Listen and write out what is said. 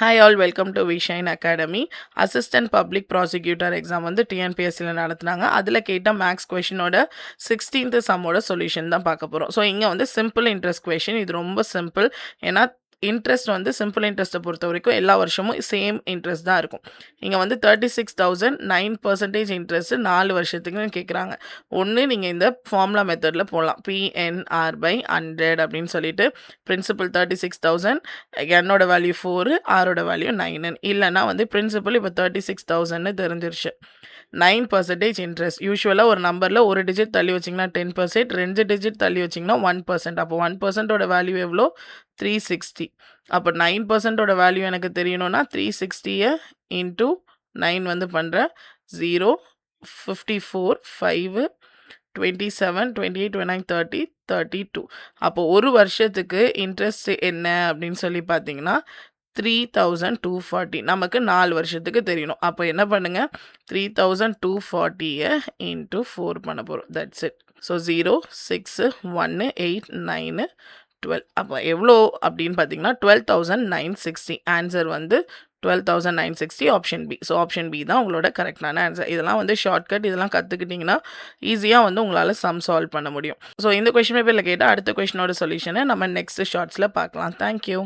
Hi all, welcome to Vishine Academy. Assistant Public Prosecutor exam வந்து TNPSCல நடத்துனாங்க. அதில் கேட்ட மேக்ஸ் கொஷினோட 16th சம்மோட சொல்யூஷன் தான் பார்க்க போகிறோம். ஸோ இங்கே வந்து சிம்பிள் இன்ட்ரெஸ்ட் கொஷின். இது ரொம்ப சிம்பிள். ஏன்னா இன்ட்ரெஸ்ட் வந்து சிம்பிள் இன்ட்ரெஸ்ட்டை பொறுத்த வரைக்கும் எல்லா வருஷமும் சேம் இன்ட்ரெஸ்ட் தான் இருக்கும். இங்கே வந்து 36,000 9% இன்ட்ரெஸ்ட் 4 வருஷத்துக்குன்னு கேட்குறாங்க. ஒன்று நீங்கள் இந்த ஃபார்முலா மெத்தடில் போடலாம். PNR/100 அப்படின்னு சொல்லிட்டு பிரின்சிபல் 36,000, என்னோட வேல்யூ 4, ஆரோட வேல்யூ 9. இல்லைனா வந்து பிரின்சிபல் இப்போ 36,000ன்னு தெரிஞ்சிருச்சு. 9% இன்ட்ரெஸ்ட். யூஸ்வலாக ஒரு நம்பரில் ஒரு டிஜிட் தள்ளி வச்சிங்கன்னா 10%, 2 டிஜிட் தள்ளி வச்சிங்கன்னா 1%. அப்போ 1%ஓட வேல்யூ எவ்வளோ? 360. அப்போ 9%ஓட வேல்யூ எனக்கு தெரியணும்னா 360 இன்ட்டு 9 வந்து பண்ணுறேன். 0, 54, 5, 27, 28, 29, 30, 32. அப்போ ஒரு வருஷத்துக்கு இன்ட்ரெஸ்ட் என்ன அப்படின்னு சொல்லி பார்த்தீங்கன்னா 3,240. நமக்கு 4 வருஷத்துக்கு தெரியணும். அப்போ என்ன பண்ணுங்க, 3,240 இன்ட்டு 4 பண்ண போகிறோம். That's it. ஸோ 0, 6, 1, 8, 9, 12. அப்போ எவ்வளோ அப்படின்னு பார்த்தீங்கன்னா 12,960. ஆன்சர் வந்து 12,960, option B. So option B தான் உங்களோட கரெக்டான ஆன்சர். இதெல்லாம் வந்து ஷார்ட்கட். இதெல்லாம் கற்றுக்கிட்டிங்கன்னா ஈஸியாக வந்து உங்களால் சம் சால்வ் பண்ண முடியும். ஸோ இந்த கொஷின் பேப்பரில் கேட்டால் அடுத்த கொஷினோட சொல்யூஷனை நம்ம நெக்ஸ்ட் ஷார்ட்ஸில் பார்க்கலாம். தேங்க்யூ.